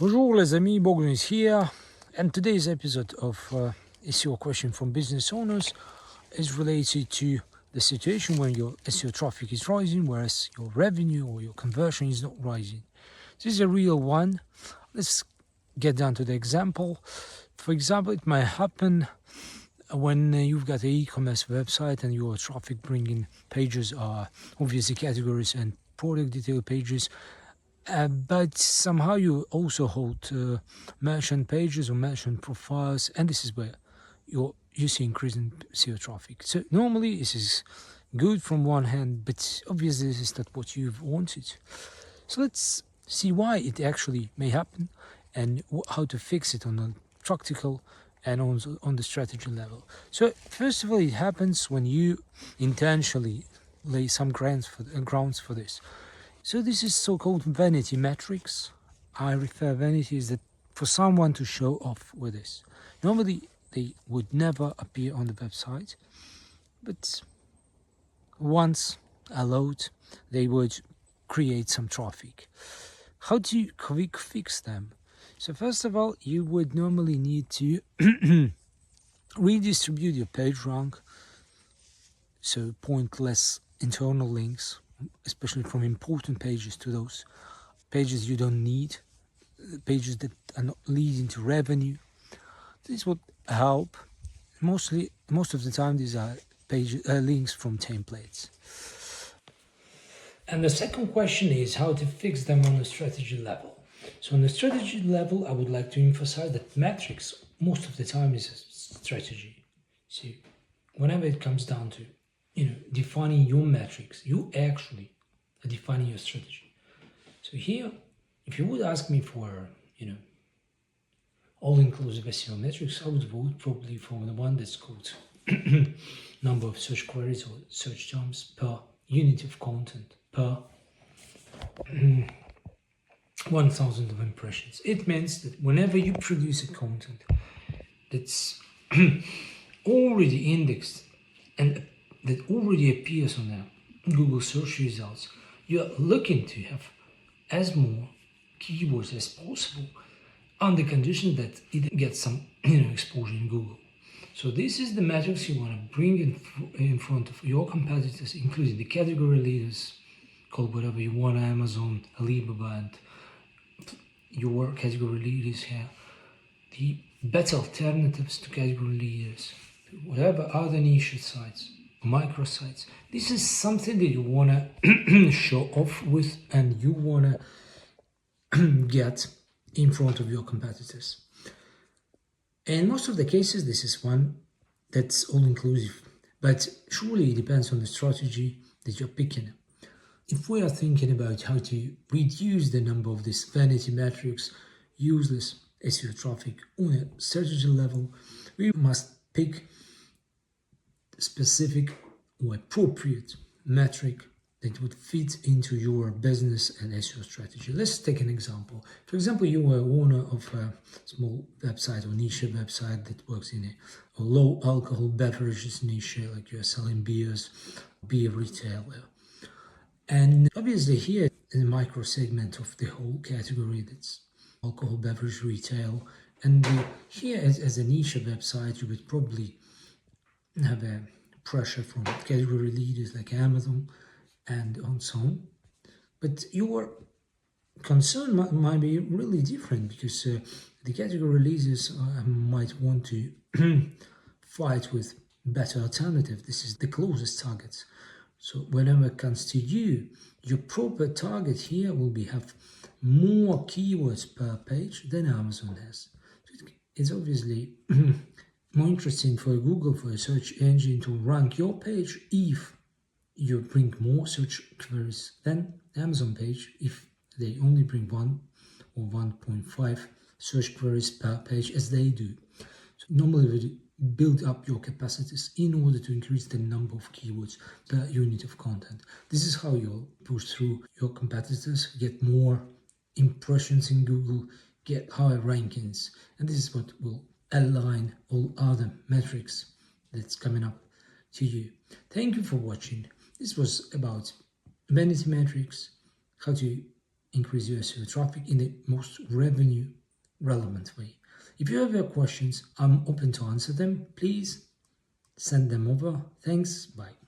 Bonjour les amis, Bohdan is here, and today's episode of SEO question from business owners is related to the situation when your SEO traffic is rising, whereas your revenue or your conversion is not rising. This is a real one. Let's get down to the example. For example, it might happen when you've got an e-commerce website and your traffic bringing pages are obviously categories and product detail pages. But somehow you also hold merchant pages or merchant profiles, and this is where you see increasing SEO traffic. So normally this is good from one hand, but obviously this is not what you've wanted. So let's see why it actually may happen and how to fix it on a practical and also on the strategy level. So first of all, it happens when you intentionally lay some grounds for this. So this is so-called vanity metrics. I refer vanity is that for someone to show off with this. Normally they would never appear on the website, but once allowed, they would create some traffic. How do you quick fix them? So first of all, you would normally need to redistribute your page rank, so pointless internal links, especially from important pages to those pages you don't need, pages that are not leading to revenue. This would help. Most of the time, these are links from templates. And the second question is how to fix them on the strategy level. So on the strategy level, I would like to emphasize that metrics most of the time is a strategy. So whenever it comes down to defining your metrics, you actually are defining your strategy. So here, if you would ask me for, all-inclusive SEO metrics, I would vote probably for the one that's called number of search queries or search terms per unit of content per 1,000 of impressions. It means that whenever you produce a content that's already indexed and that already appears on the Google search results, you are looking to have as more keywords as possible on the condition that it gets some exposure in Google. So this is the metrics you want to bring in front of your competitors, including the category leaders, call whatever you want, Amazon, Alibaba, and your category leaders here, the better alternatives to category leaders, whatever other niche sites, microsites. This is something that you want to show off with and you want to get in front of your competitors. In most of the cases, this is one that's all-inclusive, but surely it depends on the strategy that you're picking. If we are thinking about how to reduce the number of these vanity metrics, useless SEO traffic on a strategy level, we must pick specific or appropriate metric that would fit into your business and SEO strategy. Let's take an example. For example, you are owner of a small website or niche website that works in a low alcohol beverages niche, like you're selling beers, beer retailer. And obviously here in the micro segment of the whole category, that's alcohol beverage retail. And here as a niche website, you would probably have a pressure from category leaders like Amazon and so on. But your concern might be really different because the category leaders might want to fight with better alternative. This is the closest targets. So whenever it comes to you, your proper target here will have more keywords per page than Amazon has. So it's obviously more interesting for Google, for a search engine, to rank your page if you bring more search queries than Amazon page if they only bring 1 or 1.5 search queries per page as they do. So normally we build up your capacities in order to increase the number of keywords per unit of content. This is how you'll push through your competitors, get more impressions in Google, get higher rankings, and this is what will align all other metrics that's coming up to you. Thank you for watching. This was about vanity metrics, how to increase your SEO traffic in the most revenue relevant way. If you have your questions, I'm open to answer them. Please send them over. Thanks. Bye.